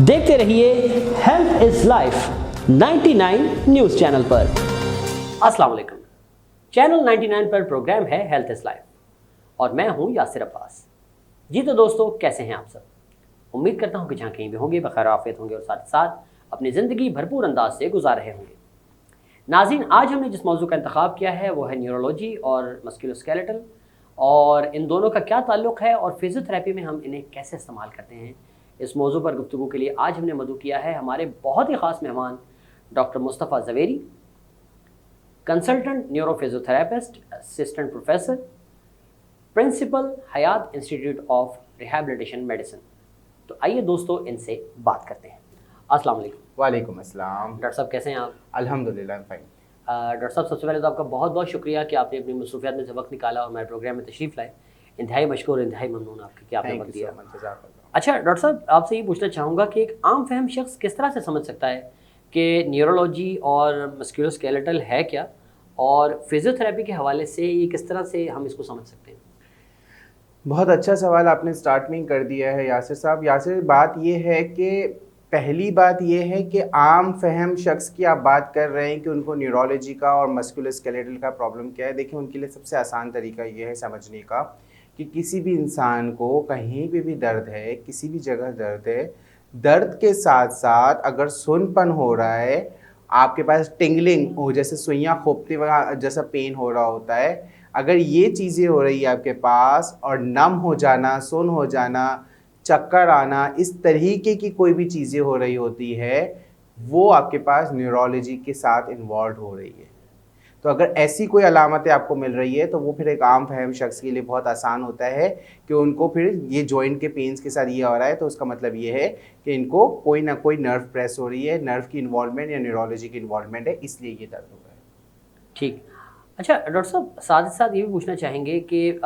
देखते रहिए health is life 99 news channel पर। अस्सलाम वालेकुम। चैनल 99 पर प्रोग्राम है हेल्थ इज लाइफ और मैं हूं यासिर अब्बास। जी तो दोस्तों, कैसे हैं आप सब? उम्मीद करता हूं कि जहां कहीं भी होंगे बखैर आफियत होंगे और साथ साथ अपनी ज़िंदगी भरपूर अंदाज से गुजार रहे होंगे। नाज़रीन, आज हमने जिस मौजू का इंतखाब किया है वो है न्यूरोलॉजी और मस्कुलोस्केलेटल, और इन दोनों का क्या ताल्लुक़ है और फिजियोथेरेपी में हम इन्हें कैसे इस्तेमाल करते हैं। इस मौजू पर गुफ्तगू के लिए आज हमने मदऊ किया है हमारे बहुत ही ख़ास मेहमान doctor Mustafa Zaveri, consultant neurophysiotherapist, assistant professor, principal Hayat institute of rehabilitation medicine. तो आइए दोस्तों, इनसे बात करते हैं। अस्सलाम वालेकुम। वालेकुम अस्सलाम। डॉक्टर साहब, कैसे हैं आप? अल्हम्दुलिल्लाह फाइन। डॉक्टर साहब, सबसे पहले तो आपका बहुत बहुत शुक्रिया कि आपने अपनी मसरूफियात में से वक्त निकाला और हमारे प्रोग्राम में तशरीफ़ लाए। इंतहाई मशकूर, इंतहाई ममनून आपके कि आपने वक्त दिया। अच्छा डॉक्टर साहब, आपसे ये पूछना चाहूँगा कि एक आम फहम शख्स किस तरह से समझ सकता है कि न्यूरोलॉजी और मस्कुलोस्केलेटल है क्या, और फिजियोथेरेपी के हवाले से ये किस तरह से हम इसको समझ सकते हैं? बहुत अच्छा सवाल आपने स्टार्ट में ही कर दिया है यासिर साहब। यासिर, बात ये है कि पहली बात ये है कि आम फहम शख्स की आप बात कर रहे हैं कि उनको न्यूरोलॉजी का और मस्कुलोस्केलेटल का प्रॉब्लम क्या है। देखिए, उनके लिए सबसे आसान तरीका ये है समझने का कि किसी भी इंसान को कहीं पे भी दर्द है, किसी भी जगह दर्द है, दर्द के साथ साथ अगर सुनपन हो रहा है, आपके पास टिंगलिंग हो, जैसे सुइयाँ खोपते वहाँ जैसा पेन हो रहा होता है, अगर ये चीज़ें हो रही है आपके पास, और नम हो जाना, सुन्न हो जाना, चक्कर आना, इस तरीके की कोई भी चीज़ें हो रही होती है, वो आपके पास न्यूरोलॉजी के साथ इन्वॉल्व हो रही है। तो अगर ऐसी कोई अलामतें आपको मिल रही है तो वो फिर एक आम फहम शख्स के लिए बहुत आसान होता है कि उनको फिर ये जॉइंट के पेन्स के साथ ये हो रहा है, तो उसका मतलब ये है कि इनको कोई ना कोई नर्व प्रेस हो रही है, नर्व की इन्वॉल्वमेंट या न्यूरोलॉजी की इन्वॉल्वमेंट है, इसलिए ये दर्द हो रहा है। ठीक। अच्छा डॉक्टर साहब, साथ ही साथ ये भी पूछना चाहेंगे कि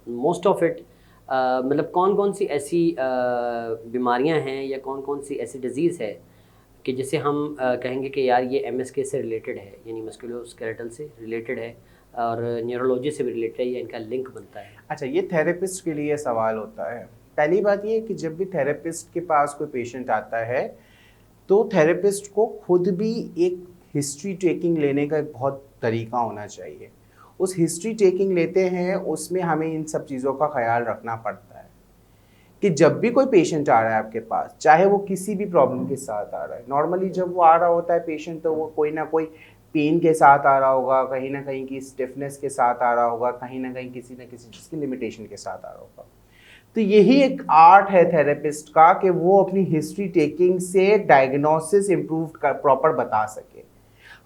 मोस्ट ऑफ इट मतलब कौन कौन सी ऐसी बीमारियां हैं या कौन कौन सी ऐसी डिजीज़ है कि जिसे हम कहेंगे कि यार ये एमएसके से रिलेटेड है, यानी मस्कुलोस्केलेटल से रिलेटेड है और न्यूरोलॉजी से भी रिलेटेड है, या इनका लिंक बनता है? अच्छा, ये थेरेपिस्ट के लिए सवाल होता है। पहली बात ये है कि जब भी थेरेपिस्ट के पास कोई पेशेंट आता है तो थेरेपिस्ट को खुद भी एक हिस्ट्री टेकिंग लेने का एक बहुत तरीका होना चाहिए। उस हिस्ट्री टेकिंग लेते हैं, उसमें हमें इन सब चीज़ों का ख्याल रखना पड़ता है कि जब भी कोई पेशेंट आ रहा है आपके पास, चाहे वो किसी भी प्रॉब्लम के साथ आ रहा है, नॉर्मली जब वो आ रहा होता है पेशेंट, तो वो कोई ना कोई पेन के साथ आ रहा होगा, कहीं ना कहीं की स्टिफनेस के साथ आ रहा होगा, कहीं ना कहीं किसी न किसी चीज़ की लिमिटेशन के साथ आ रहा होगा। तो यही एक आर्ट है थेरेपिस्ट का कि वो अपनी हिस्ट्री टेकिंग से डायग्नोसिस इम्प्रूव कर प्रॉपर बता सके।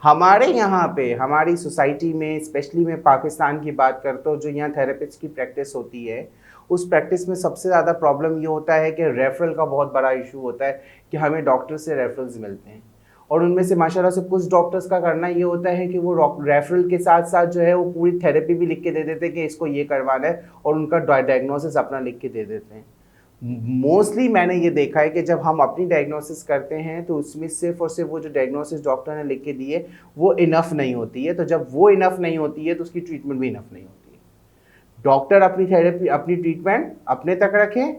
हमारे यहाँ पे, हमारी सोसाइटी में, स्पेशली मैं पाकिस्तान की बात करता हूँ, जो यहाँ थेरेपिस्ट की प्रैक्टिस होती है, उस प्रैक्टिस में सबसे ज़्यादा प्रॉब्लम ये होता है कि रेफरल का बहुत बड़ा इशू होता है कि हमें डॉक्टर से रेफरल्स मिलते हैं, और उनमें से माशाल्लाह से कुछ डॉक्टर्स का करना ये होता है कि वो रेफरल के साथ साथ जो है वो पूरी थेरेपी भी लिख के दे देते हैं कि इसको ये करवाना है, और उनका डायग्नोसिस अपना लिख के दे देते हैं। मोस्टली मैंने ये देखा है कि जब हम अपनी डायग्नोसिस करते हैं तो उसमें सिर्फ और सिर्फ वो जो डायग्नोसिस डॉक्टर ने लिख के दी है वो इनफ नहीं होती है। तो जब वो इनफ नहीं होती है तो उसकी ट्रीटमेंट भी इनफ नहीं होती है। डॉक्टर अपनी थेरेपी, अपनी ट्रीटमेंट अपने तक रखें,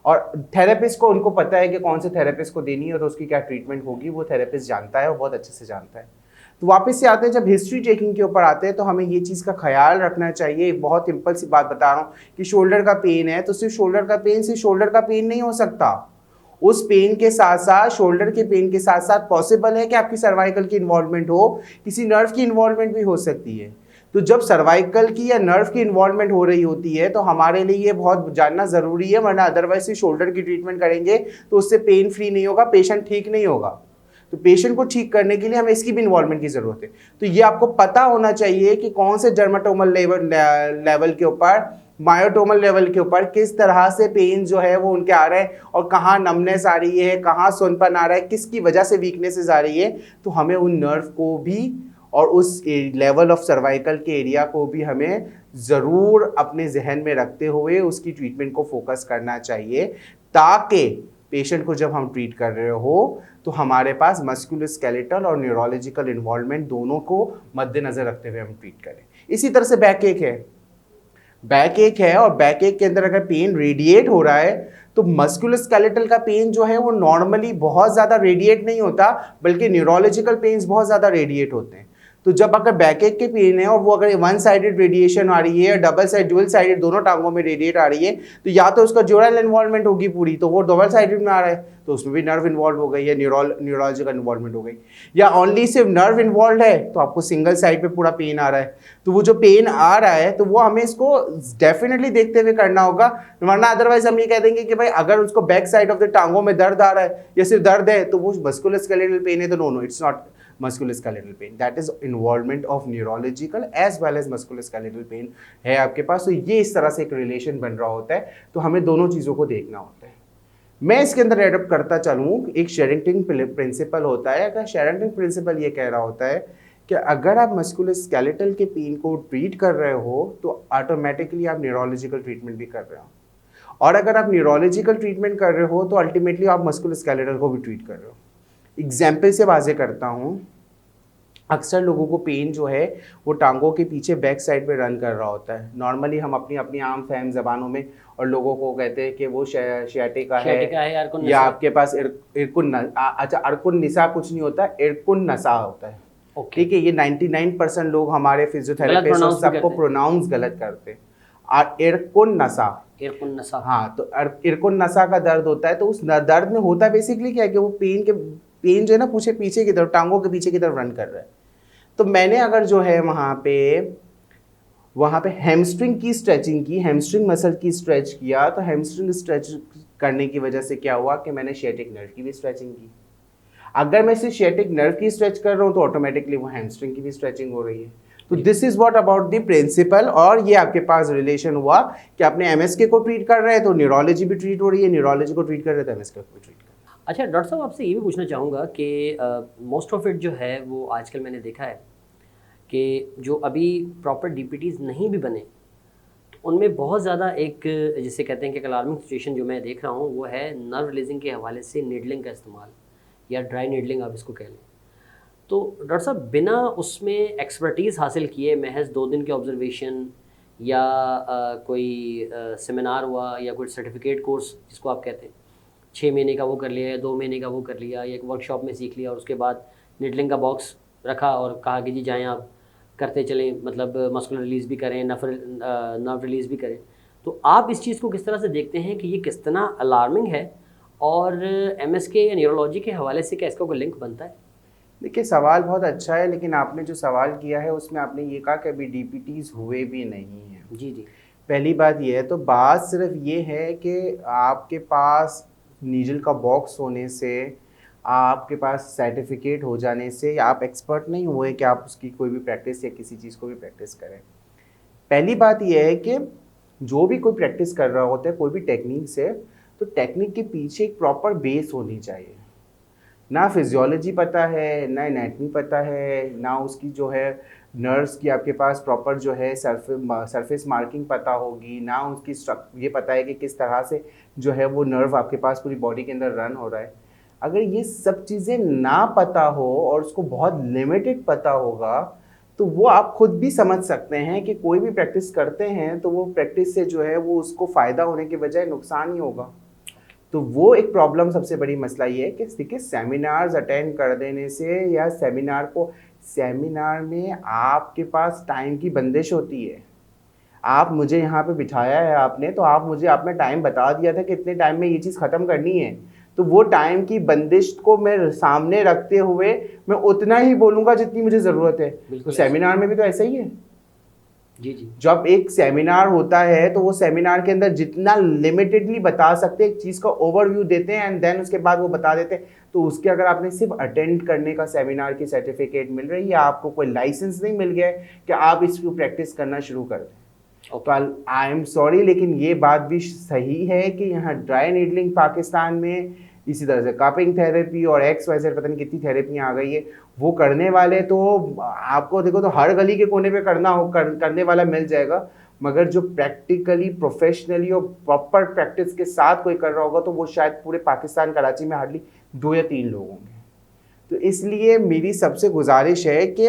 और थेरेपिस्ट को, उनको पता है कि कौन से थेरेपिस्ट को देनी है तो उसकी क्या ट्रीटमेंट होगी, वो थेरेपिस्ट जानता है, वो बहुत अच्छे से जानता है। तो वापस से आते हैं, जब हिस्ट्री टेकिंग के ऊपर आते हैं तो हमें ये चीज़ का ख्याल रखना चाहिए। एक बहुत सिंपल सी बात बता रहा हूँ कि शोल्डर का पेन है तो सिर्फ शोल्डर का पेन सिर्फ शोल्डर का पेन नहीं हो सकता। उस पेन के साथ साथ, शोल्डर के पेन के साथ साथ पॉसिबल है कि आपकी सर्वाइकल की इन्वॉल्वमेंट हो, किसी नर्व की इन्वॉल्वमेंट भी हो सकती है। तो जब सर्वाइकल की या नर्व की इन्वॉल्वमेंट हो रही होती है तो हमारे लिए ये बहुत जानना ज़रूरी है, वरना अदरवाइज से शोल्डर की ट्रीटमेंट करेंगे तो उससे पेन फ्री नहीं होगा, पेशेंट ठीक नहीं होगा। तो पेशेंट को ठीक करने के लिए हमें इसकी भी इन्वॉल्वमेंट की ज़रूरत है। तो ये आपको पता होना चाहिए कि कौन से डर्माटोमल लेवल के ऊपर, मायोटोमल लेवल के ऊपर किस तरह से पेन जो है वो उनके आ रहे हैं, और कहाँ नमनेस आ रही है, कहाँ सुनपन आ रहा है, किसकी वजह से वीकनेसेस आ रही है। तो हमें उन नर्व को भी और उस लेवल ऑफ सर्वाइकल के एरिया को भी हमें ज़रूर अपने जहन में रखते हुए उसकी ट्रीटमेंट को फोकस करना चाहिए, ताकि पेशेंट को जब हम ट्रीट कर रहे हो तो हमारे पास मस्कुलोस्केलेटल और न्यूरोलॉजिकल इन्वॉल्वमेंट दोनों को मद्देनज़र रखते हुए हम ट्रीट करें। इसी तरह से बैक एक है। बैक एक है और बैक एक के अंदर अगर पेन रेडिएट हो रहा है तो मस्कुलोस्केलेटल का पेन जो है वो नॉर्मली बहुत ज़्यादा रेडिएट नहीं होता, बल्कि न्यूरोलॉजिकल पेन्स बहुत ज़्यादा रेडिएट होते हैं। तो जब अगर बैक एक के पेन है और वो अगर वन साइडेड रेडिएशन आ रही है या डबल साइड डुअल साइडेड दोनों टांगों में रेडिएट आ रही है, तो या तो उसका ड्यूरल इन्वॉल्वमेंट होगी पूरी, तो वो डबल साइडेड में आ रहा है तो उसमें भी नर्व इन्वॉल्व हो गई या न्यूरोलॉजिकल इन्वॉल्वमेंट हो गई, या ओनली सिर्फ नर्व इन्वॉल्व है तो आपको सिंगल साइड पे पूरा पेन आ रहा है। तो वो जो पेन आ रहा है तो वो हमें इसको डेफिनेटली देखते हुए करना होगा, वरना अदरवाइज हम ये कह देंगे कि भाई अगर उसको बैक साइड ऑफ द टांगों में दर्द आ रहा है या सिर्फ दर्द है तो वो मस्कुलोस्केलेटल पेन है, तो no it's not musculoskeletal pain, that is involvement of neurological as well as musculoskeletal pain है आपके पास। तो ये इस तरह से एक रिलेशन बन रहा होता है, तो हमें दोनों चीज़ों को देखना होता है। मैं इसके अंदर एडप्ट करता चलूँ, एक शेरिंगटन प्रिंसिपल होता है। अगर शेरिंगटन प्रिंसिपल ये कह रहा होता है कि अगर आप मस्कुलोस्केलेटल के पेन को ट्रीट कर रहे हो तो ऑटोमेटिकली आप न्यूरोलॉजिकल ट्रीटमेंट भी कर रहे हो, और अगर आप न्यूरोलॉजिकल ट्रीटमेंट कर रहे हो तो अल्टीमेटली आप मस्कुलोस्केलेटल को भी ट्रीट कर रहे हो। एग्जाम्पल से वाजे करता हूँ, अक्सर लोगों को पेन जो है वो टांगों के पीछे बैक साइड पे रन कर रहा होता है। नॉर्मली हम अपनी अपनी आम फहम ज़बानों में और लोगों को कहते हैं कि वो शियाटिका है या आपके पास इरकुन अच्छा अरकुन निसा कुछ नहीं होता, इरकुन नसा होता है। ठीक है, ये 99% लोग हमारे फिजियोथेरेपिस्ट सबको प्रोनाउंस गलत करते हैं। इरकुन नसा, हाँ, तो इरकुन नसा का दर्द होता है। तो उस दर्द में होता बेसिकली क्या है कि वो पेन जो है ना पीछे की तरफ, टांगों के पीछे की तरफ रन कर रहा है। तो मैंने अगर जो है वहाँ पे हैमस्ट्रिंग की स्ट्रेचिंग की, हैमस्ट्रिंग मसल की स्ट्रेच किया, तो हैमस्ट्रिंग स्ट्रेच करने की वजह से क्या हुआ कि मैंने शियाटिक नर्व की भी स्ट्रेचिंग की। अगर मैं सिर्फ शियाटिक नर्व की स्ट्रेच कर रहा हूँ तो ऑटोमेटिकली वो हैमस्ट्रिंग की भी स्ट्रेचिंग हो रही है। तो this is what about the principle. और ये आपके पास रिलेशन हुआ कि आपने एमएसके को ट्रीट कर रहे हैं तो न्यूरोलॉजी भी ट्रीट हो रही है, न्यूरोलॉजी को ट्रीट कर रहे हैं तो एमएसके को भी ट्रीट कर रहे हैं। अच्छा डॉक्टर साहब, आपसे ये भी पूछना चाहूँगा कि मोस्ट ऑफ इट जो है वो आजकल मैंने देखा है कि जो अभी प्रॉपर डीपीटीज़ नहीं भी बने तो उनमें बहुत ज़्यादा एक जिसे कहते हैं कि अलार्मिंग सिचुएशन जो मैं देख रहा हूँ वो है नर्व रिलीजिंग के हवाले से नीडलिंग का इस्तेमाल, या ड्राई नीडलिंग आप इसको कह लें। तो डॉक्टर साहब, बिना उसमें एक्सपर्टीज़ हासिल किए महज 2 दिन के ऑब्जर्वेशन या कोई सेमिनार हुआ या कोई सर्टिफिकेट कोर्स जिसको आप कहते हैं 6 महीने का वो कर लिया या 2 महीने का वो कर लिया या एक वर्कशॉप में सीख लिया और उसके बाद नीडलिंग का बॉक्स रखा और कहा कि जी जाएँ आप करते चलें, मतलब मस्कुलर रिलीज़ भी करें, नर्व रिलीज़ भी करें। तो आप इस चीज़ को किस तरह से देखते हैं कि ये किस तरह अलार्मिंग है और एमएसके या न्यूरोलॉजी के हवाले से क्या इसका कोई लिंक बनता है? देखिए, सवाल बहुत अच्छा है, लेकिन आपने जो सवाल किया है उसमें आपने ये कहा कि अभी डीपीटीज़ हुए भी नहीं हैं। जी जी, पहली बात ये है, तो बात सिर्फ ये है कि आपके पास नीडल का बॉक्स होने से, आपके पास सर्टिफिकेट हो जाने से, या आप एक्सपर्ट नहीं हुए कि आप उसकी कोई भी प्रैक्टिस या किसी चीज़ को भी प्रैक्टिस करें। पहली बात यह है कि जो भी कोई प्रैक्टिस कर रहा होता है कोई भी टेक्निक से, तो टेक्निक के पीछे एक प्रॉपर बेस होनी चाहिए। ना फिजियोलॉजी पता है, ना एनाटमी पता है, ना उसकी जो है नर्व्स की आपके पास प्रॉपर जो है सरफेस मार्किंग पता होगी, ना उसकी ये पता है कि किस तरह से जो है वो नर्व आपके पास पूरी बॉडी के अंदर रन हो रहा है। अगर ये सब चीज़ें ना पता हो और उसको बहुत लिमिटेड पता होगा तो वो आप खुद भी समझ सकते हैं कि कोई भी प्रैक्टिस करते हैं तो वो प्रैक्टिस से जो है वो उसको फ़ायदा होने के बजाय नुकसान ही होगा। तो वो एक प्रॉब्लम, सबसे बड़ी मसला ये है कि देखिए, सेमिनार्स अटेंड कर देने से या सेमिनार में आपके पास टाइम की बंदिश होती है। आप मुझे यहाँ पे बिठाया है आपने, तो आपने टाइम बता दिया था कि इतने टाइम में ये चीज़ ख़त्म करनी है, तो वो टाइम की बंदिश को मैं सामने रखते हुए मैं उतना ही बोलूँगा जितनी मुझे ज़रूरत है। तो सेमिनार में भी तो ऐसा ही है। जी जी, जब एक सेमिनार होता है तो वो सेमिनार के अंदर जितना लिमिटेडली बता सकते हैं, एक चीज़ का ओवरव्यू देते हैं एंड देन उसके बाद वो बता देते हैं। तो उसके अगर आपने सिर्फ अटेंड करने का सेमिनार की सर्टिफिकेट मिल रही है, आपको कोई लाइसेंस नहीं मिल गया है कि आप इसको प्रैक्टिस करना शुरू कर दें। तो आई एम सॉरी, लेकिन ये बात भी सही है कि यहाँ ड्राई नीडलिंग पाकिस्तान में, इसी तरह से कापिंग थेरेपी और XYZ पता नहीं कितनी थेरेपियाँ आ गई है, वो करने वाले तो आपको देखो तो हर गली के कोने पे करने वाला मिल जाएगा, मगर जो प्रैक्टिकली प्रोफेशनली और प्रॉपर प्रैक्टिस के साथ कोई कर रहा होगा तो वो शायद पूरे पाकिस्तान, कराची में हार्डली 2 या 3 लोग होंगे। तो इसलिए मेरी सबसे गुजारिश है कि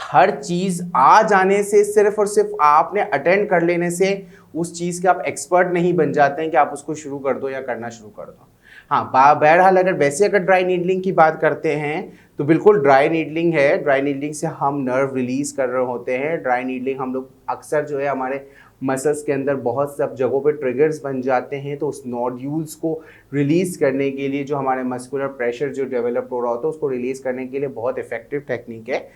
हर चीज़ आ जाने से, सिर्फ और सिर्फ आपने अटेंड कर लेने से उस चीज़ के आप एक्सपर्ट नहीं बन जाते हैं कि आप उसको शुरू कर दो या करना शुरू कर दो। हाँ, बहरहाल अगर वैसे अगर ड्राई नीडलिंग की बात करते हैं तो बिल्कुल ड्राई नीडलिंग है। ड्राई नीडलिंग से हम नर्व रिलीज कर रहे होते हैं। ड्राई नीडलिंग हम लोग अक्सर जो है हमारे मसल्स के अंदर बहुत सब जगहों पे ट्रिगर्स बन जाते हैं, तो उस नोड्यूल्स को रिलीज़ करने के लिए, जो हमारे मस्कुलर प्रेशर जो डेवलप हो रहा होता है उसको रिलीज़ करने के लिए बहुत इफेक्टिव टेक्निक है,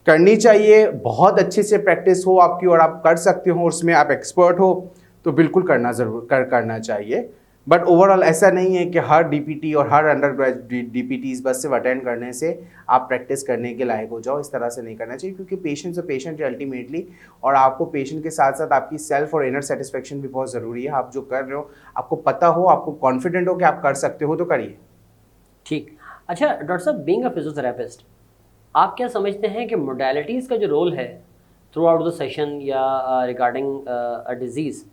करनी चाहिए। बहुत अच्छे से प्रैक्टिस हो आपकी और आप कर सकते हो, उसमें आप एक्सपर्ट हो तो बिल्कुल करना चाहिए। बट ओवरऑल ऐसा नहीं है कि हर डीपीटी और हर अंडर ग्रेजुएट डीपीटीज बस सिर्फ अटेंड करने से आप प्रैक्टिस करने के लायक हो जाओ, इस तरह से नहीं करना चाहिए, क्योंकि पेशेंट से पेशेंट है अल्टीमेटली। और आपको पेशेंट के साथ साथ आपकी सेल्फ और इनर सेटिस्फेक्शन भी बहुत ज़रूरी है। आप जो कर रहे हो आपको पता हो, आपको कॉन्फिडेंट हो कि आप कर सकते हो तो करिए। ठीक। अच्छा डॉक्टर साहब, बीइंग अ फिजियोथेरेपिस्ट, आप क्या समझते हैं कि मोडालिटीज़ का जो रोल है थ्रू आउट द सेशन या रिगार्डिंग अ डिजीज़,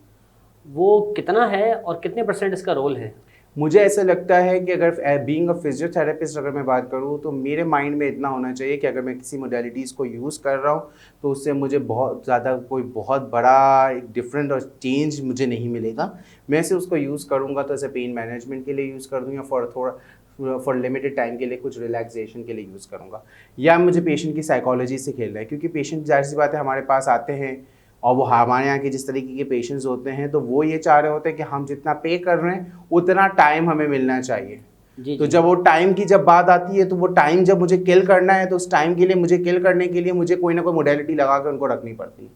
वो कितना है और कितने % इसका रोल है? मुझे ऐसा लगता है कि अगर बीइंग अ फिजियोथेरेपिस्ट अगर मैं बात करूँ तो मेरे माइंड में इतना होना चाहिए कि अगर मैं किसी मोडालिटीज़ को यूज़ कर रहा हूँ तो उससे मुझे बहुत ज़्यादा कोई बहुत बड़ा एक डिफरेंट और चेंज मुझे नहीं मिलेगा। मैं से उसको यूज़ करूँगा तो ऐसे पेन मैनेजमेंट के लिए यूज़ कर दूँ या फॉर लिमिटेड टाइम के लिए कुछ रिलैक्सेशन के लिए यूज़ करूँगा, या मुझे पेशेंट की साइकोलॉजी से खेलना है, क्योंकि पेशेंट जाहिर सी बात है हमारे पास आते हैं और वो हमारे यहाँ के जिस तरीके के पेशेंट्स होते हैं तो वो ये चाह रहे होते हैं कि हम जितना पे कर रहे हैं उतना टाइम हमें मिलना चाहिए। तो जब वो टाइम की जब बात आती है तो वो टाइम जब मुझे किल करना है तो उस टाइम के लिए मुझे किल करने के लिए मुझे कोई ना कोई मोडालिटी लगा कर उनको रखनी पड़ती है।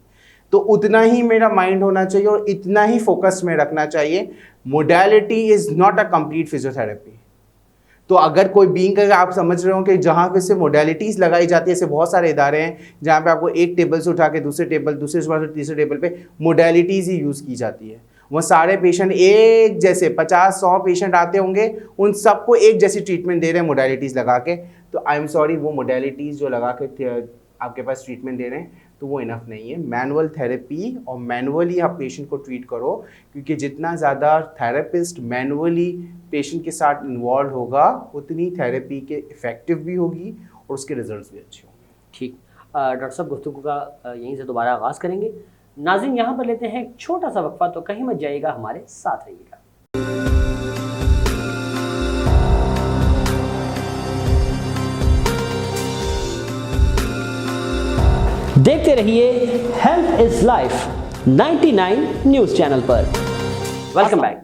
तो उतना ही मेरा माइंड होना चाहिए और इतना ही फोकस में रखना चाहिए। Modality is not a complete physiotherapy. तो अगर कोई बीइंग का आप समझ रहे हो कि जहाँ पे से मोडालिटीज़ लगाई जाती है, ऐसे बहुत सारे इदारे हैं जहाँ पे आपको एक टेबल से उठा के दूसरे टेबल, दूसरे से तीसरे टेबल पे मोडालिटीज़ ही यूज़ की जाती है। वो सारे पेशेंट एक जैसे 50-100 पेशेंट आते होंगे, उन सबको एक जैसी ट्रीटमेंट दे रहे हैं मोडालिटीज़ लगा के। तो आई एम सॉरी, वो मोडालिटीज़ जो लगा के आपके पास ट्रीटमेंट दे रहे हैं तो वो इनफ नहीं है। मैनुअल थेरेपी और मैनुअली आप पेशेंट को ट्रीट करो, क्योंकि जितना ज़्यादा थेरेपिस्ट मैनुअली पेशेंट के साथ इन्वॉल्व होगा उतनी थेरेपी के इफ़ेक्टिव भी होगी और उसके रिजल्ट्स भी अच्छे होंगे। ठीक। डॉक्टर साहब, गुफ्तगू का यहीं से दोबारा आगाज़ करेंगे। नाज़रीन, यहाँ पर लेते हैं एक छोटा सा वक्फा, तो कहीं मत जाइएगा, हमारे साथ रहिएगा। देखते रहिए health is life 99 news channel पर। Welcome back.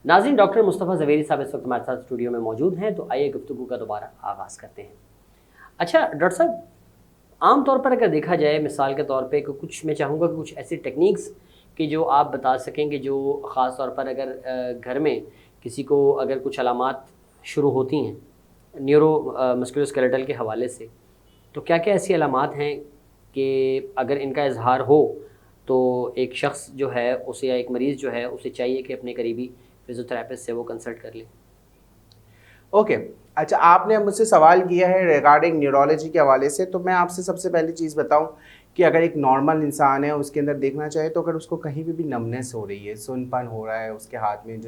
नाज़रीन, डॉक्टर मुस्तफ़ा ज़वेरी साहब इस वक्त हमारे साथ स्टूडियो में मौजूद हैं, तो आइए गुफ्तगू का दोबारा आगाज़ करते हैं। अच्छा डॉक्टर साहब, आम तौर पर अगर देखा जाए, मिसाल के तौर पे कुछ मैं चाहूँगा कि कुछ ऐसी टेक्निक्स कि जो आप बता सकेंगे, जो ख़ास तौर पर अगर घर में किसी को अगर कुछ अलामात शुरू होती हैं न्यूरो मस्कुलोस्केलेटल के हवाले से, तो क्या क्या ऐसी अलामात हैं कि अगर इनका इजहार हो तो एक शख्स जो है उसे, या एक मरीज़ जो है उसे चाहिए कि अपने करीबी फिजियोथेरेपिस्ट से वो कंसल्ट कर ले? ओके, अच्छा आपने मुझसे सवाल किया है रिगार्डिंग न्यूरोलॉजी के हवाले से, तो मैं आपसे सबसे पहली चीज़ बताऊं कि अगर एक नॉर्मल इंसान है उसके अंदर देखना चाहे तो अगर उसको कहीं भी नमनेस हो रही है, सुनपन हो रहा है, उसके हाथ में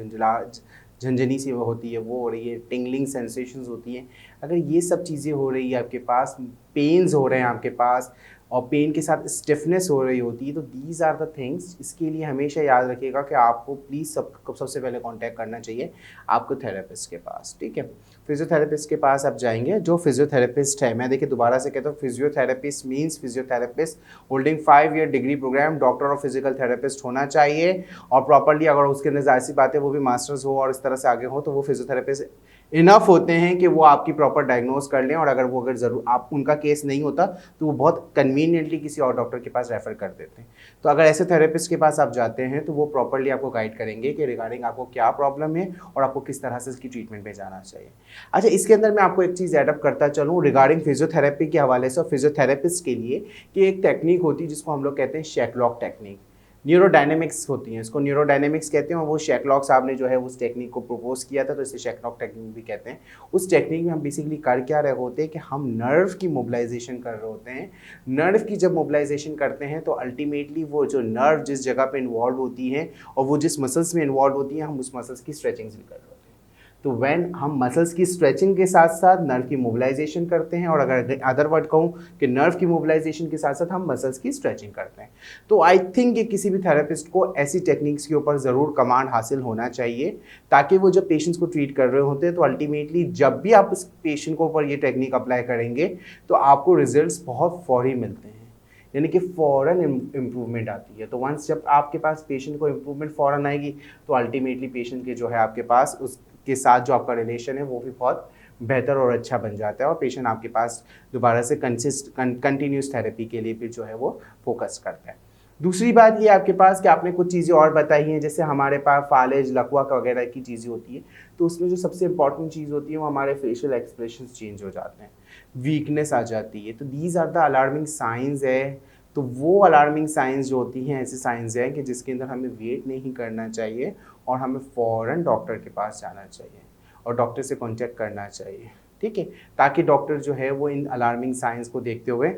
झंझनी सी होती है वो हो रही है, टिंगलिंग सेंसेशंस होती हैं, अगर ये सब चीज़ें हो रही है आपके पास, पेन्स हो रहे हैं आपके पास और पेन के साथ स्टिफनेस हो रही होती है, तो दीज आर द थिंग्स। इसके लिए हमेशा याद रखिएगा कि आपको प्लीज़ सबसे पहले कांटेक्ट करना चाहिए आपको थेरेपिस्ट के पास, ठीक है। फिजियोथेरेपिस्ट के पास आप जाएंगे, जो फिजियोथेरेपिस्ट है, मैं देखिए दोबारा से कहता हूँ, physiotherapist means physiotherapist holding 5 year degree program, doctor और फिजिकल थेरेपिस्ट होना चाहिए और प्रॉपरली अगर उसके अंदर जाहिर सी बात है वो भी मास्टर्स हो और इस तरह से आगे हो, तो वो फिजियोथेरेपिस्ट इनफ होते हैं कि वो आपकी प्रॉपर डायग्नोज कर लें, और अगर ज़रूर आप उनका केस नहीं होता तो वो बहुत कन्वीनियंटली किसी और डॉक्टर के पास रेफ़र कर देते हैं। तो अगर ऐसे थेरेपिस्ट के पास आप जाते हैं तो वो प्रॉपरली आपको गाइड करेंगे कि रिगार्डिंग आपको क्या प्रॉब्लम है और आपको किस तरह से इसकी ट्रीटमेंट पे जाना चाहिए। अच्छा, इसके अंदर मैं आपको एक चीज़ एडअप करता चलूँ रिगार्डिंग फिजियोथेरेपी के हवाले से और फिजियोथेरेपिस्ट के लिए, कि एक टेक्निक होती है जिसको हम लोग कहते हैं शेकलॉक टेक्निक। न्यूरोडायनेमिक्स होती हैं, इसको न्यूरोडायनेमिक्स कहते हैं, और वो शेकलॉक साहब ने जो है उस टेक्निक को प्रपोज किया था, तो इसे शेकलॉक टेक्निक भी कहते हैं। उस टेक्निक में हम बेसिकली कर क्या रहे होते हैं कि हम नर्व की मोबिलाइजेशन कर रहे होते हैं। नर्व की जब मोबिलाइजेशन करते हैं तो अल्टीमेटली वो जो नर्व जिस जगह पे इन्वॉल्व होती हैं और वो जिस मसल्स में इन्वॉल्व होती हैं, हम उस मसल्स की स्ट्रेचिंग्स भी कर रहे होते हैं। तो व्हेन हम मसल्स की स्ट्रेचिंग के साथ साथ नर्व की मोबिलाइजेशन करते हैं, और अगर अदर वर्ड कहूँ कि नर्व की मोबिलाइजेशन के साथ साथ हम मसल्स की स्ट्रेचिंग करते हैं, तो आई थिंक कि किसी भी थेरेपिस्ट को ऐसी टेक्निक्स के ऊपर ज़रूर कमांड हासिल होना चाहिए, ताकि वो जब पेशेंट्स को ट्रीट कर रहे होते हैं तो अल्टीमेटली जब भी आप उस पेशेंट को ऊपर ये टेक्निक अप्लाई करेंगे तो आपको रिजल्ट्स बहुत फौरी मिलते हैं, यानी कि फ़ौरन इम्प्रूवमेंट आती है। तो वंस जब आपके पास पेशेंट को इम्प्रूवमेंट फ़ौरन आएगी तो अल्टीमेटली पेशेंट के जो है आपके पास उसके साथ जो आपका रिलेशन है वो भी बहुत बेहतर और अच्छा बन जाता है, और पेशेंट आपके पास दोबारा से कंटिन्यूस थेरेपी के लिए भी जो है वो फोकस करता है। दूसरी बात ये आपके पास कि आपने कुछ चीज़ें और बताई हैं, जैसे हमारे पास फालेज लकवा वगैरह की चीज़ें होती है, तो उसमें जो सबसे इंपॉर्टेंट चीज़ होती है वो हमारे फेशियल एक्सप्रेशंस चेंज हो जाते हैं, वीकनेस आ जाती है। तो these are the alarming signs है। तो वो अलार्मिंग साइंस जो होती हैं ऐसे साइंस हैं कि जिसके अंदर हमें वेट नहीं करना चाहिए और हमें फ़ौरन डॉक्टर के पास जाना चाहिए और डॉक्टर से कॉन्टैक्ट करना चाहिए, ठीक है, ताकि डॉक्टर जो है वो इन अलार्मिंग साइंस को देखते हुए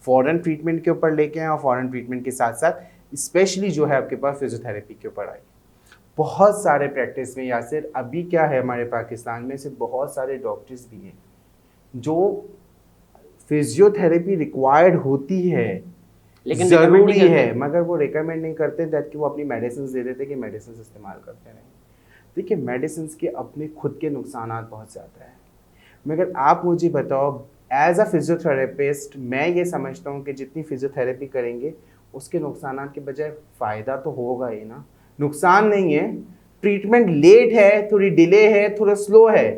फ़ौरन ट्रीटमेंट के ऊपर लेके आए, और फ़ौरन ट्रीटमेंट के साथ साथ स्पेशली जो है आपके पास फिजियोथेरेपी के ऊपर आए। बहुत सारे प्रैक्टिस में यासिर अभी क्या है हमारे पाकिस्तान में से बहुत सारे डॉक्टर्स भी हैं जो फिजियोथेरेपी रिक्वायर्ड होती है, लेकिन ज़रूरी है, मगर वो रिकमेंड नहीं करते दैट कि वो अपनी मेडिसिन दे देते कि मेडिसिन इस्तेमाल करते रहें। देखिए मेडिसिन के अपने खुद के नुकसान बहुत ज़्यादा है, मगर आप मुझे बताओ एज अ फिजियोथेरेपिस्ट मैं ये समझता हूँ कि जितनी फिजियोथेरेपी करेंगे उसके नुकसान के बजाय फ़ायदा तो होगा ही ना। नुकसान नहीं है, ट्रीटमेंट लेट है, थोड़ी डिले है, थोड़ा स्लो है,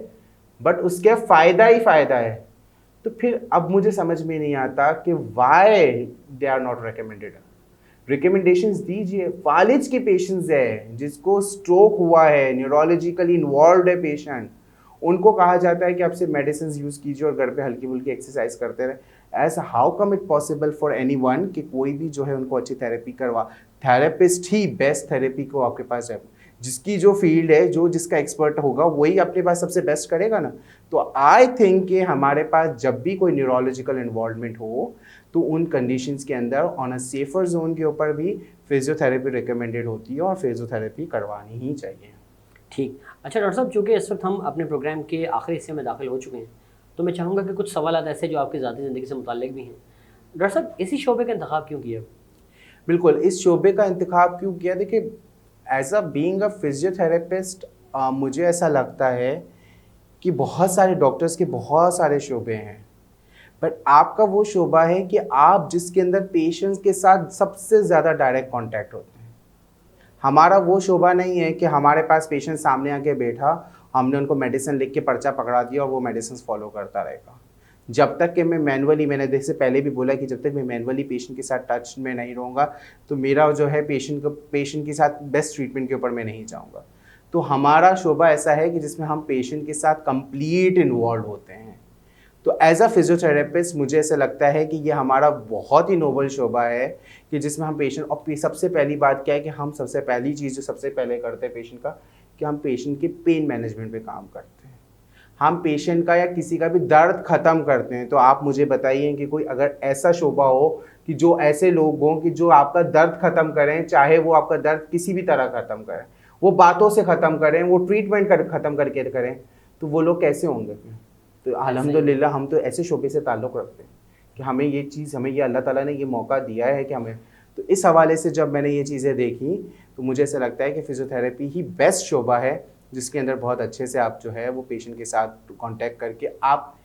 बट उसके फ़ायदा ही फ़ायदा है। तो फिर अब मुझे समझ में नहीं आता कि why they are not recommended. Recommendations दीजिए। फालिज के पेशेंट्स है जिसको स्ट्रोक हुआ है, न्यूरोलॉजिकली इन्वॉल्व है पेशेंट, उनको कहा जाता है कि आप सिर्फ मेडिसिन यूज़ कीजिए और घर पे हल्की फुल्की एक्सरसाइज करते रहे। ऐसा how come it possible for anyone कि कोई भी जो है उनको अच्छी थेरेपी करवा, थेरेपिस्ट ही बेस्ट थेरेपी को आपके पास है, जिसकी जो फील्ड है जो जिसका एक्सपर्ट होगा वही अपने पास सबसे बेस्ट करेगा ना। तो आई थिंक कि हमारे पास जब भी कोई न्यूरोलॉजिकल इन्वॉल्वमेंट हो तो उन कंडीशंस के अंदर ऑन अ सेफर जोन के ऊपर भी फिजियोथेरेपी रिकमेंडेड होती है और फिजियोथेरेपी करवानी ही चाहिए। ठीक। अच्छा डॉक्टर साहब, चूँकि इस वक्त हम अपने प्रोग्राम के आखिरी हिस्से में दाखिल हो चुके हैं, तो मैं चाहूँगा कि कुछ सवाल ऐसे जो आपकी ज़ाती ज़िंदगी से मुताल्लिक भी हैं। डॉक्टर साहब, इसी शोबे का इंतखाब क्यों किया? बिल्कुल, इस शोबे का इंतखाब क्यों किया? देखिए as a being a physiotherapist मुझे ऐसा लगता है कि बहुत सारे डॉक्टर्स के बहुत सारे शोबे हैं, बट आपका वो शोबा है कि आप जिसके अंदर पेशेंट्स के साथ सबसे ज़्यादा डायरेक्ट कांटेक्ट होते हैं। हमारा वो शोबा नहीं है कि हमारे पास पेशेंट सामने आके बैठा, हमने उनको मेडिसिन लिख के पर्चा पकड़ा दिया और वो मेडिसिन फॉलो करता रहेगा। जब तक कि मैं मैनुअली, मैंने जैसे पहले भी बोला कि जब तक मैं मैनुअली पेशेंट के साथ टच में नहीं रहूँगा तो मेरा जो है पेशेंट के साथ बेस्ट ट्रीटमेंट के ऊपर मैं नहीं जाऊँगा। तो हमारा शोबा ऐसा है कि जिसमें हम पेशेंट के साथ कंप्लीट इन्वॉल्व होते हैं। तो एज अ फिजियोथेरेपिस्ट मुझे ऐसा लगता है कि ये हमारा बहुत ही नोबल शोबा है कि जिसमें हम पेशेंट, और सबसे पहली बात क्या है कि हम सबसे पहली चीज़ जो सबसे पहले करते हैं पेशेंट का, कि हम पेशेंट के पेन मैनेजमेंट पे काम करते हैं। हम पेशेंट का या किसी का भी दर्द ख़त्म करते हैं। तो आप मुझे बताइए कि कोई अगर ऐसा शोबा हो कि जो ऐसे लोग हों कि जो आपका दर्द ख़त्म करें, चाहे वो आपका दर्द किसी भी तरह ख़त्म करें, वो बातों से ख़त्म करें, वो ट्रीटमेंट ख़त्म करके करें, तो वो लोग कैसे होंगे? तो अल्हम्दुलिल्लाह हम तो ऐसे शोबे से ताल्लुक़ रखते हैं कि हमें ये चीज़, हमें ये अल्लाह ताला ने ये मौका दिया है कि हमें, तो इस हवाले से जब मैंने ये चीज़ें देखी तो मुझे ऐसा लगता है कि फिजियोथेरेपी ही बेस्ट शोबा है जिसके अंदर बहुत अच्छे से आप जो है वो पेशेंट के साथ कांटेक्ट करके आप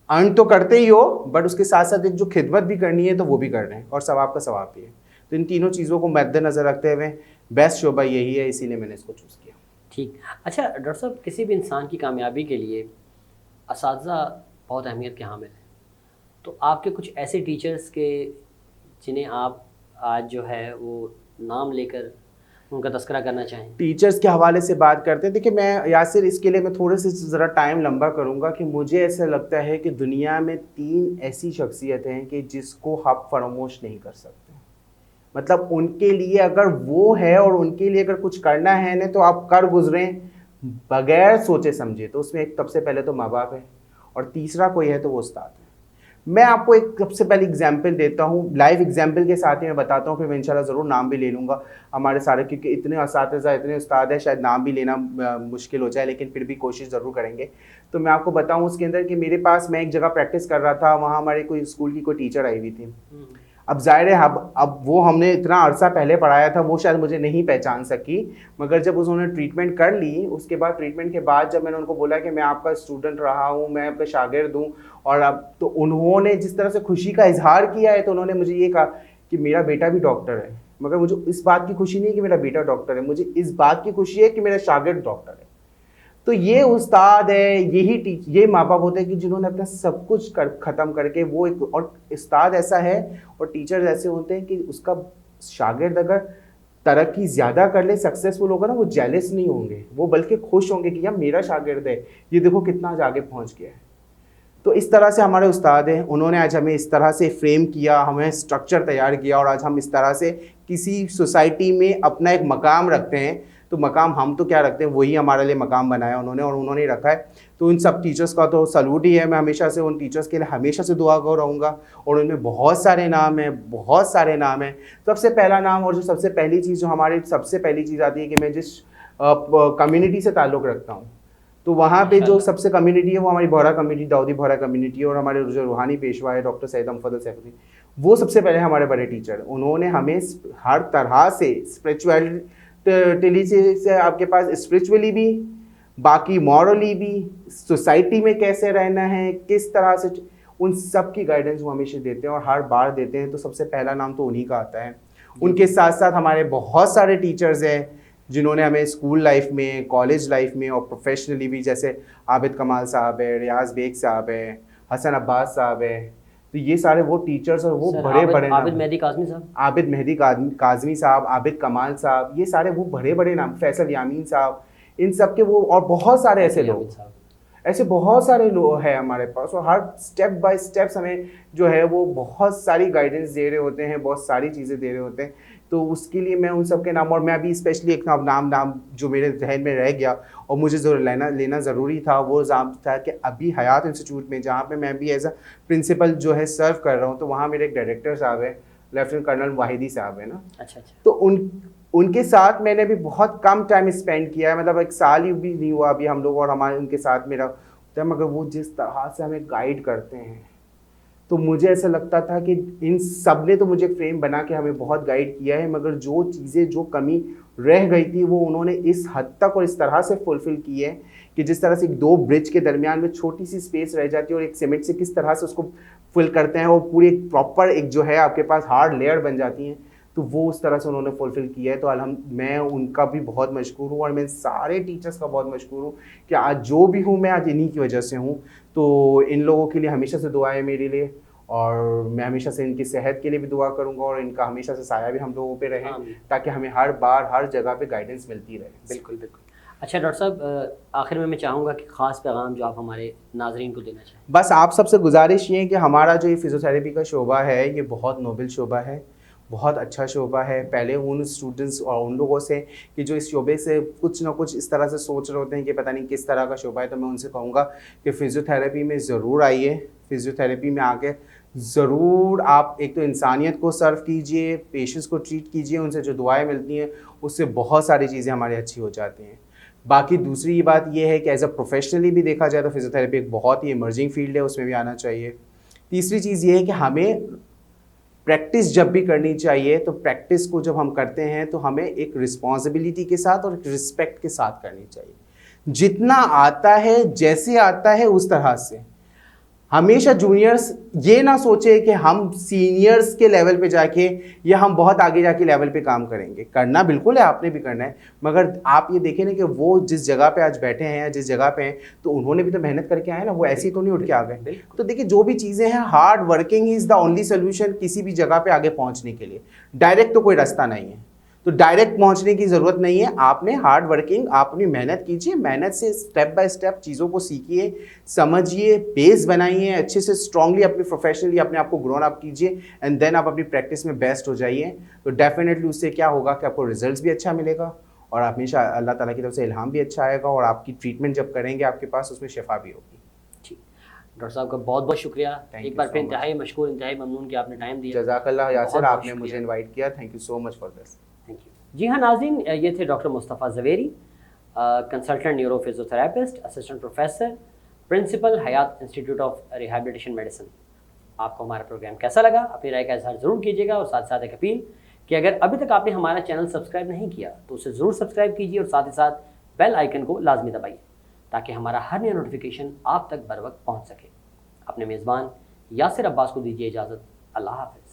अर्न तो करते ही हो, बट उसके साथ साथ एक जो खिदमत भी करनी है तो वो भी कर रहे हैं और सवाब का सवाब भी है। तो इन तीनों चीज़ों को मद्देनज़र रखते हुए बेस्ट शोबा यही है, इसीलिए मैंने इसको चूज़ किया। ठीक। अच्छा डॉक्टर साहब, किसी भी इंसान की कामयाबी के लिए असातिज़ा बहुत अहमियत के हामिल हैं, तो आपके कुछ ऐसे टीचर्स के जिन्हें आप आज जो है वो नाम लेकर उनका तस्करा करना चाहें? टीचर्स के हवाले से बात करते हैं। देखिए मैं यासिर इसके लिए मैं थोड़े से ज़रा टाइम लंबा करूंगा कि मुझे ऐसा लगता है कि दुनिया में 3 ऐसी शख्सियत हैं कि जिसको आप फरामोश नहीं कर सकते। मतलब उनके लिए अगर वो है और उनके लिए अगर कुछ करना है ना तो आप कर गुजरें बगैर सोचे समझे। तो उसमें एक सबसे पहले तो माँ बाप है और तीसरा कोई है तो वो उस्ताद है। मैं आपको एक सबसे पहले एग्जाम्पल देता हूँ, लाइव एग्जाम्पल के साथ ही मैं बताता हूँ, फिर मैं इंशाल्लाह ज़रूर नाम भी ले लूँगा हमारे सारे, क्योंकि इतने असातिज़ा इतने उस्ताद हैं, शायद नाम भी लेना मुश्किल हो जाए, लेकिन फिर भी कोशिश ज़रूर करेंगे। तो मैं आपको बताऊँ उसके अंदर कि मेरे पास, मैं एक जगह प्रैक्टिस कर रहा था, वहाँ हमारे कोई स्कूल की कोई टीचर आई हुई थी। अब ज़ाहिर है अब वो हमने इतना अरसा पहले पढ़ाया था, वो शायद मुझे नहीं पहचान सकी, मगर जब उन्होंने ट्रीटमेंट कर ली, उसके बाद ट्रीटमेंट के बाद जब मैंने उनको बोला कि मैं आपका स्टूडेंट रहा हूँ, मैं आपका शागिर्द हूँ, और अब तो उन्होंने जिस तरह से खुशी का इजहार किया है, तो उन्होंने मुझे ये कहा कि मेरा बेटा भी डॉक्टर है। मगर मुझे इस बात की खुशी नहीं है कि मेरा बेटा डॉक्टर है, मुझे इस बात की खुशी है कि मेरा शागिर्द डॉक्टर है। तो ये उस्ताद है, ये माँ बाप होते हैं कि जिन्होंने अपना सब कुछ ख़त्म करके वो एक, और उस्ताद ऐसा है और टीचर्स ऐसे होते हैं कि उसका शागिर्द अगर तरक्की ज़्यादा कर ले, सक्सेसफुल होगा ना, वो जेलस नहीं होंगे, वो बल्कि खुश होंगे कि यार मेरा शागिर्द है, ये देखो कितना आज आगे पहुँच गया है। तो इस तरह से हमारे उस्ताद हैं, उन्होंने आज हमें इस तरह से फ्रेम किया, हमें स्ट्रक्चर तैयार किया, और आज हम इस तरह से किसी सोसाइटी में अपना एक मकाम रखते हैं। तो मकाम हम तो क्या रखते हैं, वही हमारे लिए मकाम बनाया उन्होंने, और उन्होंने ही रखा है। तो इन सब टीचर्स का तो सैल्यूट ही है, मैं हमेशा से उन टीचर्स के लिए हमेशा से दुआ कर रहूँगा, और उनमें बहुत सारे नाम हैं, बहुत सारे नाम हैं। सबसे पहला नाम, और जो सबसे पहली चीज़, जो हमारी सबसे पहली चीज़ आती है कि मैं जिस कम्युनिटी से ताल्लुक़ रखता हूँ, तो वहाँ पे जो सबसे कम्युनिटी है वो हमारी बोहरा कम्युनिटी, दाऊदी बोहरा कम्युनिटी है, और हमारे जो रूहानी पेशवा है डॉक्टर सैयद मुफद्दल सैफुद्दीन, वो सबसे पहले हमारे बड़े टीचर। उन्होंने हमें हर तरह से स्पिरिचुअलिटी से आपके पास स्पिरिचुअली भी, बाकी मॉरली भी, सोसाइटी में कैसे रहना है, किस तरह से, उन सब की गाइडेंस वो हमेशा देते हैं और हर बार देते हैं। तो सबसे पहला नाम तो उन्हीं का आता है। उनके साथ साथ हमारे बहुत सारे टीचर्स हैं जिन्होंने हमें स्कूल लाइफ में, कॉलेज लाइफ में और प्रोफेशनली भी, जैसे आबिद कमाल साहब है, रियाज बेग साहब है, हसन अब्बास साहब है। तो ये सारे वो टीचर्स, और वो बड़े बड़े नाम, आबिद मेहदी काज़मी साहब, आबिद मेहदी काज़मी साहब, आबिद कमाल साहब, ये सारे वो बड़े बड़े नाम, फैसल यामीन साहब, इन सब के वो, और बहुत सारे ऐसे लोग, ऐसे बहुत सारे लोग हैं हमारे पास, और हर स्टेप बाय स्टेप्स हमें जो है वो बहुत सारी गाइडेंस दे रहे होते हैं, बहुत सारी चीज़ें दे रहे होते हैं। तो उसके लिए मैं उन सब के नाम, और मैं अभी स्पेशली एक नाम जो मेरे जहन में रह गया और मुझे जो लेना ज़रूरी था, वो था कि अभी हयात इंस्टीट्यूट में, जहाँ पे मैं भी एज अ प्रिंसिपल जो है सर्व कर रहा हूँ, तो वहाँ मेरे एक डायरेक्टर साहब है, लेफ्टिनेंट कर्नल वाहिदी साहब है ना। अच्छा। तो उनके साथ मैंने भी बहुत कम टाइम स्पेंड किया है, मतलब 1 साल भी नहीं हुआ अभी हम लोग और हमारे उनके साथ मेरा, तो मगर वो जिस तरह से हमें गाइड करते हैं, तो मुझे ऐसा लगता था कि इन सब ने तो मुझे फ्रेम बना के हमें बहुत गाइड किया है, मगर जो चीज़ें, जो कमी रह गई थी, वो उन्होंने इस हद तक और इस तरह से फुलफ़िल की है कि जिस तरह से 2 ब्रिज के दरमियान में छोटी सी स्पेस रह जाती है, और एक सीमेंट से किस तरह से उसको फिल करते हैं, और पूरी एक प्रॉपर एक जो है आपके पास हार्ड लेयर बन जाती हैं, तो वो उस तरह से उन्होंने फुलफ़िल किया है। तो मैं उनका भी बहुत मशकूर हूँ, और मैं सारे टीचर्स का बहुत मशकूर हूँ कि आज जो भी हूँ मैं आज इन्हीं की वजह से हूँ। तो इन लोगों के लिए हमेशा से दुआ है मेरे लिए, और मैं हमेशा से इनकी सेहत के लिए भी दुआ करूँगा, और इनका हमेशा से साया भी हम लोगों पे रहे, ताकि हमें हर बार हर जगह पे गाइडेंस मिलती रहे। बिल्कुल बिल्कुल। अच्छा डॉक्टर साहब, आखिर में मैं चाहूँगा कि ख़ास पैगाम जो आप हमारे नाजरीन को देना चाहें। बस आप सबसे गुजारिश ये है कि हमारा जो ये फिज़ियोथेरेपी का शोबा है, ये बहुत नोबल शोबा है, बहुत अच्छा शोबा है। पहले उन स्टूडेंट्स और उन लोगों से कि जो इस शोबे से कुछ ना कुछ इस तरह से सोच रहे होते हैं कि पता नहीं किस तरह का शोबा है, तो मैं उनसे कहूँगा कि फ़िज़ियोथेरेपी में ज़रूर आइए। फ़िज़ियोथेरेपी में आके ज़रूर आप एक तो इंसानियत को सर्व कीजिए, पेशेंट्स को ट्रीट कीजिए, उनसे जो दुआएं मिलती हैं उससे बहुत सारी चीज़ें हमारी अच्छी हो जाती हैं। बाकी दूसरी बात ये है कि एज अ प्रोफेशनली भी देखा जाए तो फ़िज़ियोथेरेपी एक बहुत ही इमर्जिंग फील्ड है, उसमें भी आना चाहिए। तीसरी चीज़ ये है कि हमें प्रैक्टिस जब भी करनी चाहिए, तो प्रैक्टिस को जब हम करते हैं तो हमें एक रिस्पॉन्सिबिलिटी के साथ और एक रिस्पेक्ट के साथ करनी चाहिए। जितना आता है, जैसे आता है उस तरह से। हमेशा जूनियर्स ये ना सोचे कि हम सीनियर्स के लेवल पे जाके या हम बहुत आगे जाके लेवल पे काम करेंगे। करना बिल्कुल है, आपने भी करना है, मगर आप ये देखें ना कि वो जिस जगह पे आज बैठे हैं या जिस जगह पे हैं, तो उन्होंने भी तो मेहनत करके आए ना, वो ऐसे ही तो नहीं उठ के आ गए। तो देखिए, जो भी चीज़ें हैं, hard working is the only solution किसी भी जगह पे आगे पहुँचने के लिए। डायरेक्ट तो कोई रास्ता नहीं है, तो डायरेक्ट पहुंचने की ज़रूरत नहीं है। आपने हार्ड वर्किंग, आप अपनी मेहनत कीजिए, मेहनत से स्टेप बाय स्टेप चीज़ों को सीखिए, समझिए, बेस बनाइए, अच्छे से स्ट्रांगली अपने प्रोफेशनली अपने आप को ग्रोन अप कीजिए, एंड देन आप अपनी प्रैक्टिस में बेस्ट हो जाइए। तो डेफिनेटली उससे क्या होगा कि आपको रिजल्ट्स भी अच्छा मिलेगा, और हमेशा अल्लाह ताला की तरफ से इल्हाम भी अच्छा आएगा, और आपकी ट्रीटमेंट जब करेंगे आपके पास उसमें शिफा भी होगी। ठीक, डॉक्टर साहब का बहुत बहुत शुक्रिया। Thank एक you बार so फिर much. इंतहाई मशकूर, इंतहाई ममनून कि आपने टाइम दिया। जज़ाकल्लाह यासिर, बहुत बहुत आपने मुझे शुक्रिया। इनवाइट किया, thank you so much for this. Thank you. जी हाँ नाज़रीन, ये थे doctor Mustafa Zaveri, consultant neuro physiotherapist, assistant professor, principal Hayat institute of rehabilitation medicine. आपको हमारा प्रोग्राम कैसा लगा, अपनी राय का इजहार ज़रूर कीजिएगा और साथ साथ एक अपील कि अगर अभी तक आपने हमारा चैनल सब्सक्राइब नहीं किया तो उसे ज़रूर सब्सक्राइब कीजिए और साथ ही साथ बेल आइकन को लाजमी दबाइए ताकि हमारा हर नया नोटिफिकेशन आप तक बर वक्त पहुँच सके। अपने मेज़बान यासिर अब्बास को दीजिए इजाज़त। अल्लाह हाफ़िज़।